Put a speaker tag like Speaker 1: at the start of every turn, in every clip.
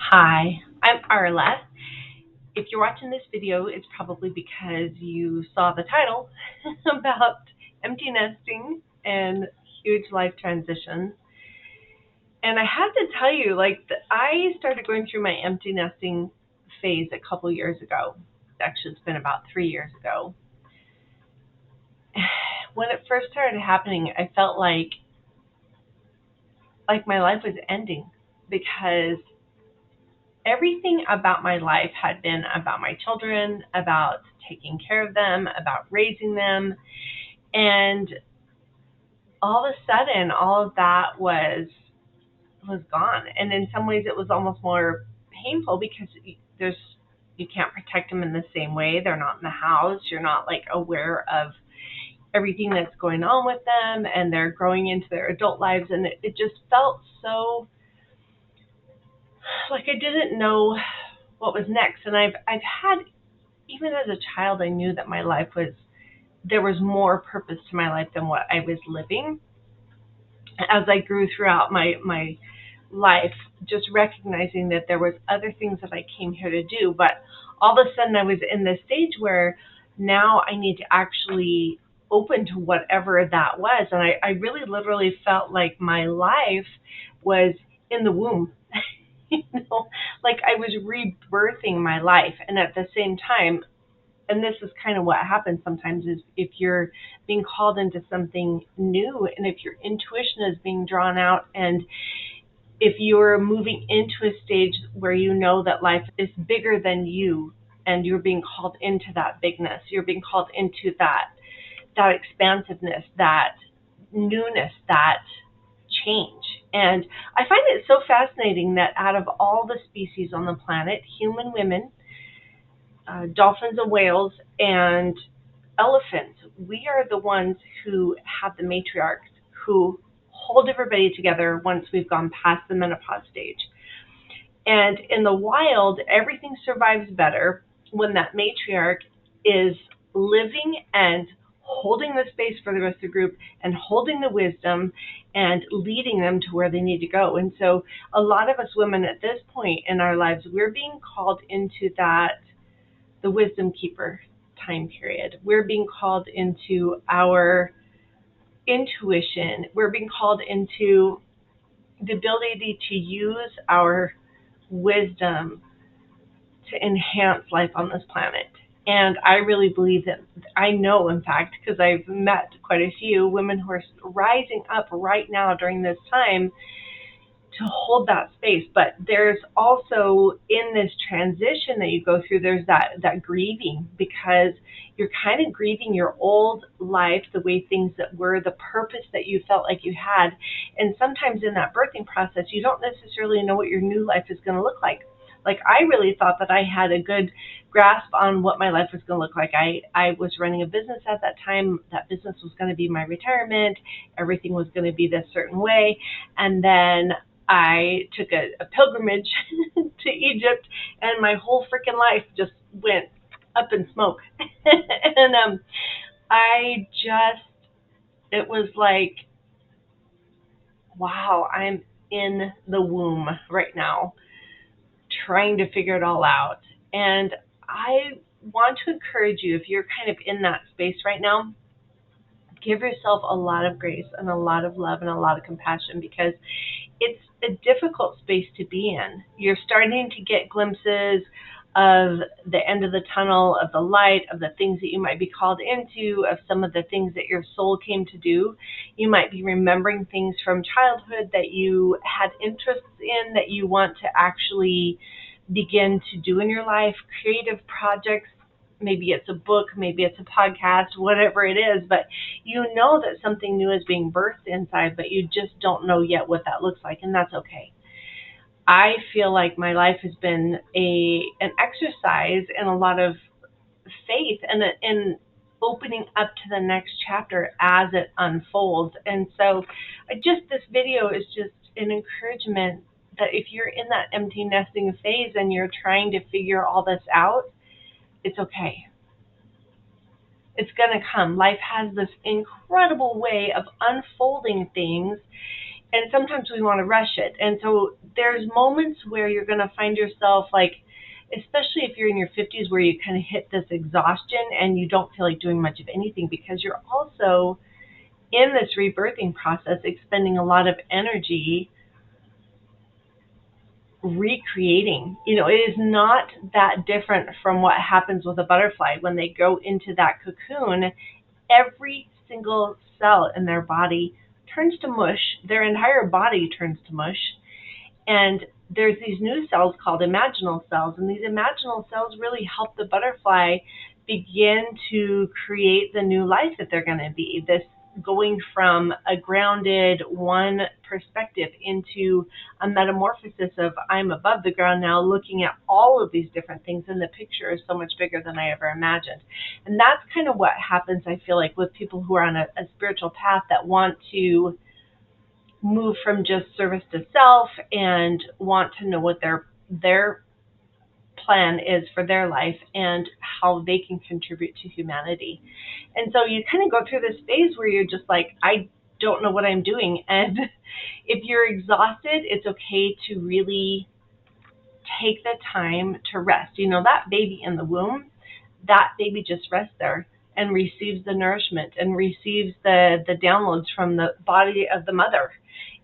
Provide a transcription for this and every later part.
Speaker 1: Hi, I'm Arla. If you're watching this video, it's probably because you saw the title about empty nesting and huge life transitions. And I have to tell you, I started going through my empty nesting phase a couple years ago. Actually, it's been about 3 years ago. When it first started happening, I felt like my life was ending because everything about my life had been about my children, about taking care of them, about raising them. And all of a sudden, all of that was gone. And in some ways, it was almost more painful because there's you can't protect them in the same way. They're not in the house. You're not like aware of everything that's going on with them, and they're growing into their adult lives. And it just felt so like I didn't know what was next. And I've had, even as a child, I knew that my life was, there was more purpose to my life than what I was living. As I grew throughout my life, just recognizing that there was other things that I came here to do. But all of a sudden I was in this stage where now I need to actually open to whatever that was. And I really literally felt like my life was in the womb. you like I was rebirthing my life. And at the same time, and this is kind of what happens sometimes, is if you're being called into something new, and if your intuition is being drawn out, and if you're moving into a stage where you know that life is bigger than you, and you're being called into that bigness, you're being called into that expansiveness, that newness, that change. And I find it so fascinating that out of all the species on the planet, human women, dolphins and whales, and elephants, we are the ones who have the matriarchs who hold everybody together once we've gone past the menopause stage. And in the wild, everything survives better when that matriarch is living and holding the space for the rest of the group and holding the wisdom and leading them to where they need to go. And so a lot of us women at this point in our lives, we're being called into the wisdom keeper time period. We're being called into our intuition. We're being called into the ability to use our wisdom to enhance life on this planet. And I really believe that, I know, in fact, because I've met quite a few women who are rising up right now during this time to hold that space. But there's also, in this transition that you go through, there's that grieving, because you're kind of grieving your old life, the way things that were, the purpose that you felt like you had. And sometimes in that birthing process, you don't necessarily know what your new life is going to look like. Like, I really thought that I had a good grasp on what my life was going to look like. I was running a business at that time. That business was going to be my retirement. Everything was going to be this certain way. And then I took a pilgrimage to Egypt, and my whole freaking life just went up in smoke. And it was like, wow, I'm in the womb right now, trying to figure it all out. And I want to encourage you, if you're kind of in that space right now, give yourself a lot of grace and a lot of love and a lot of compassion, because it's a difficult space to be in. You're starting to get glimpses of the end of the tunnel, of the light, of the things that you might be called into, of some of the things that your soul came to do. You might be remembering things from childhood that you had interests in, that you want to actually begin to do in your life, creative projects. Maybe it's a book, maybe it's a podcast, whatever it is, but you know that something new is being birthed inside, but you just don't know yet what that looks like, and that's okay. I feel like my life has been an exercise in a lot of faith and in opening up to the next chapter as it unfolds. And so this video is just an encouragement that if you're in that empty nesting phase and you're trying to figure all this out, it's okay. It's going to come. Life has this incredible way of unfolding things And sometimes we want to rush it. And so there's moments where you're going to find yourself like, especially if you're in your 50s, where you kind of hit this exhaustion and you don't feel like doing much of anything, because you're also in this rebirthing process expending a lot of energy recreating. It is not that different from what happens with a butterfly when they go into that cocoon. Every single cell in their body turns to mush. Their entire body turns to mush. And there's these new cells called imaginal cells. And these imaginal cells really help the butterfly begin to create the new life that they're going to be. This going from a grounded one perspective into a metamorphosis of I'm above the ground now, looking at all of these different things, and the picture is so much bigger than I ever imagined. And that's kind of what happens, I feel like, with people who are on a spiritual path that want to move from just service to self and want to know what their plan is for their life and how they can contribute to humanity. And so you kind of go through this phase where you're just like, I don't know what I'm doing. And if you're exhausted, it's okay to really take the time to rest. That baby in the womb, that baby just rests there and receives the nourishment and receives the downloads from the body of the mother.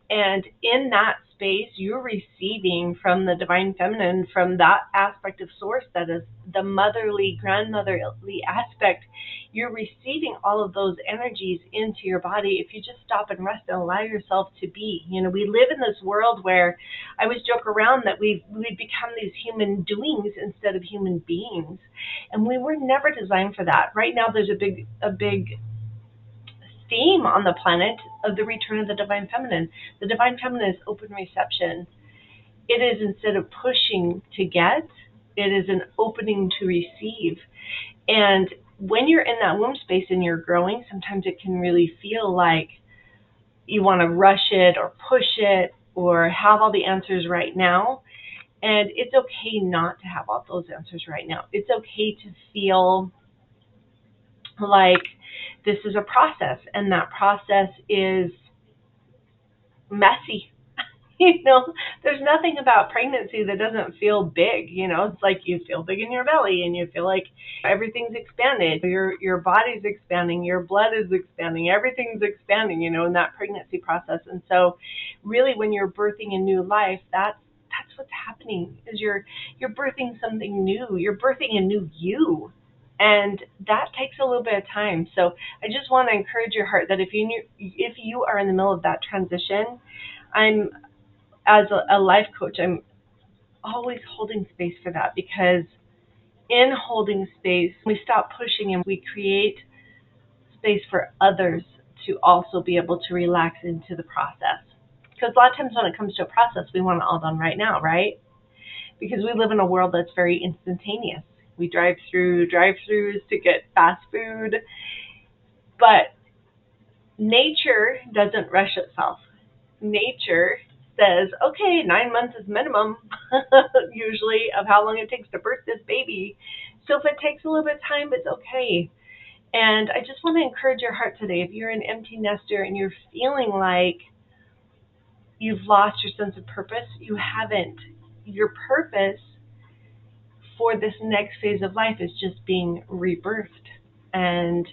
Speaker 1: And in that space, you're receiving from the divine feminine, from that aspect of source that is the motherly, grandmotherly aspect. You're receiving all of those energies into your body if you just stop and rest and allow yourself to be. We live in this world where I always joke around that we've become these human doings instead of human beings. And we were never designed for that. Right now, there's a big theme on the planet of the return of the divine feminine. The divine feminine is open reception. It is, instead of pushing to get, it is an opening to receive. And when you're in that womb space and you're growing, sometimes it can really feel like you want to rush it or push it or have all the answers right now. And it's okay not to have all those answers right now. It's okay to feel like this is a process, and that process is messy. There's nothing about pregnancy that doesn't feel big. It's like you feel big in your belly and you feel like everything's expanded. Your body's expanding, your blood is expanding, everything's expanding, in that pregnancy process. And so really when you're birthing a new life, that's what's happening, is you're birthing something new. You're birthing a new you. And that takes a little bit of time. So I just want to encourage your heart that if you are in the middle of that transition, as a life coach, I'm always holding space for that, because in holding space, we stop pushing and we create space for others to also be able to relax into the process. Because a lot of times when it comes to a process, we want it all done right now, right? Because we live in a world that's very instantaneous. We drive through drive-thrus to get fast food. But nature doesn't rush itself. Nature says, okay, 9 months is minimum, usually, of how long it takes to birth this baby. So if it takes a little bit of time, it's okay. And I just want to encourage your heart today. If you're an empty nester and you're feeling like you've lost your sense of purpose, you haven't. Your purpose for this next phase of life is just being rebirthed. And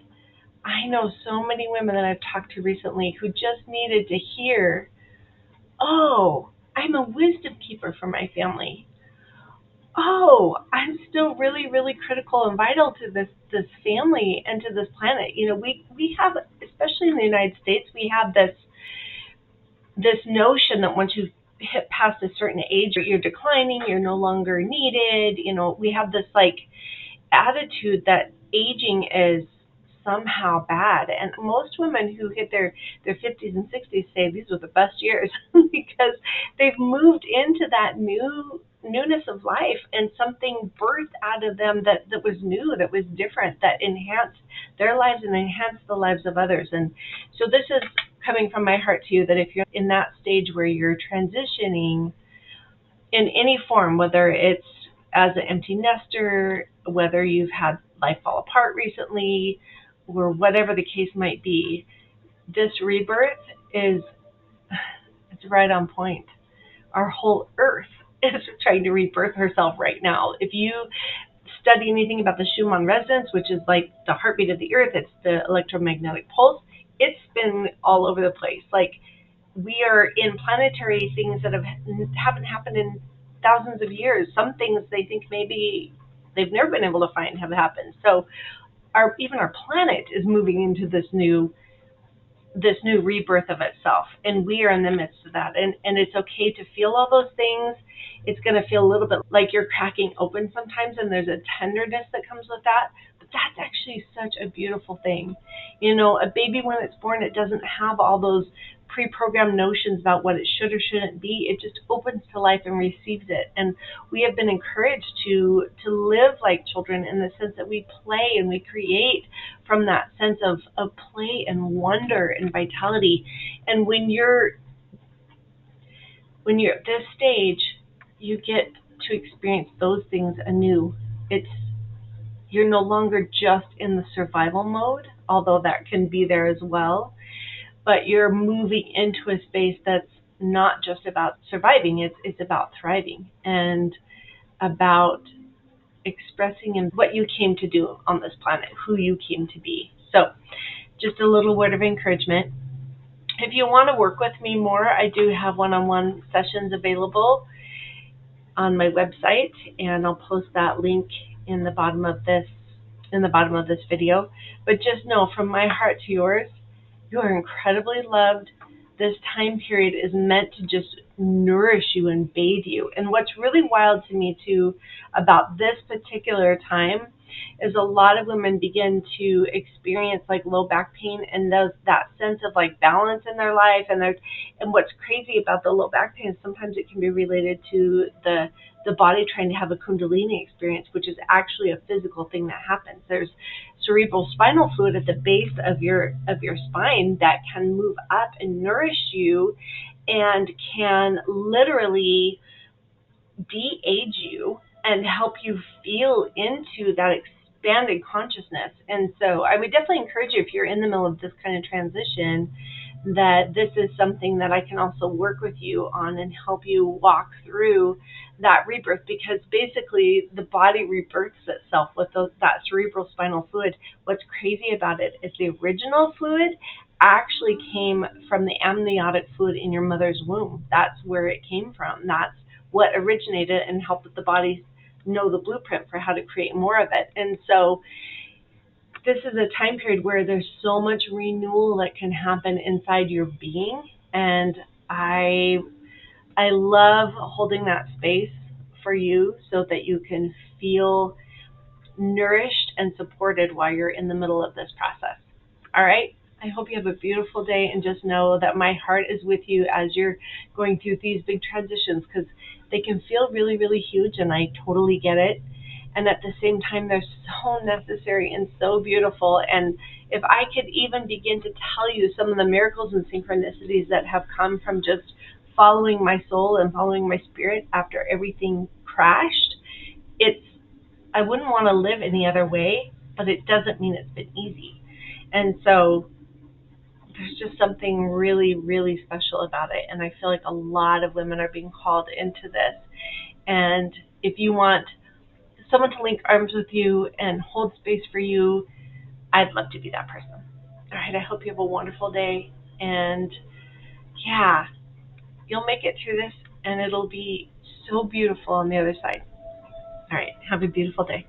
Speaker 1: I know so many women that I've talked to recently who just needed to hear, oh, I'm a wisdom keeper for my family. Oh, I'm still really, really critical and vital to this family and to this planet. We have, especially in the United States, we have this notion that once you hit past a certain age, you're declining, you're no longer needed. We have this attitude that aging is somehow bad. And most women who hit their 50s and 60s say these were the best years because they've moved into that newness of life, and something birthed out of them that was new, that was different, that enhanced their lives and enhanced the lives of others. And so this is coming from my heart to you, that if you're in that stage where you're transitioning in any form, whether it's as an empty nester, whether you've had life fall apart recently, or whatever the case might be, this rebirth is right on point. Our whole earth is trying to rebirth herself right now. If you study anything about the Schumann resonance, which is like the heartbeat of the earth, it's the electromagnetic pulse, it's been all over the place. Like, we are in planetary things that haven't happened in thousands of years. Some things they think maybe they've never been able to find have happened. So even our planet is moving into this new rebirth of itself, and we are in the midst of that, and it's okay to feel all those things. It's going to feel a little bit like you're cracking open sometimes, and there's a tenderness that comes with that, but that's actually such a beautiful thing. A baby, when it's born, it doesn't have all those pre-programmed notions about what it should or shouldn't be. It just opens to life and receives it, and we have been encouraged to live like children in the sense that we play and we create from that sense of play and wonder and vitality. And when you're at this stage, you get to experience those things anew. It's You're no longer just in the survival mode, although that can be there as well, but you're moving into a space that's not just about surviving, it's about thriving and about expressing in what you came to do on this planet, who you came to be. So, just a little word of encouragement. If you want to work with me more, I do have one-on-one sessions available on my website, and I'll post that link in the bottom of this video. But just know, from my heart to yours, you are incredibly loved. This time period is meant to just nourish you and bathe you. And what's really wild to me too about this particular time is a lot of women begin to experience like low back pain and that sense of like balance in their life. And what's crazy about the low back pain is sometimes it can be related to the body trying to have a kundalini experience, which is actually a physical thing that happens. There's cerebral spinal fluid at the base of your spine that can move up and nourish you and can literally de-age you and help you feel into that expanded consciousness. And so I would definitely encourage you, if you're in the middle of this kind of transition, that this is something that I can also work with you on and help you walk through that rebirth, because basically the body rebirths itself with that cerebral spinal fluid. What's crazy about it is the original fluid actually came from the amniotic fluid in your mother's womb. That's where it came from. That's what originated and helped the body know the blueprint for how to create more of it. And so this is a time period where there's so much renewal that can happen inside your being, and I love holding that space for you so that you can feel nourished and supported while you're in the middle of this process. All right? I hope you have a beautiful day, and just know that my heart is with you as you're going through these big transitions, because they can feel really, really huge, and I totally get it. And at the same time, they're so necessary and so beautiful. And if I could even begin to tell you some of the miracles and synchronicities that have come from just following my soul and following my spirit after everything crashed, I wouldn't want to live any other way, but it doesn't mean it's been easy. And so there's just something really, really special about it. And I feel like a lot of women are being called into this. And if you want someone to link arms with you and hold space for you, I'd love to be that person. All right, I hope you have a wonderful day. And yeah, you'll make it through this, and it'll be so beautiful on the other side. All right, have a beautiful day.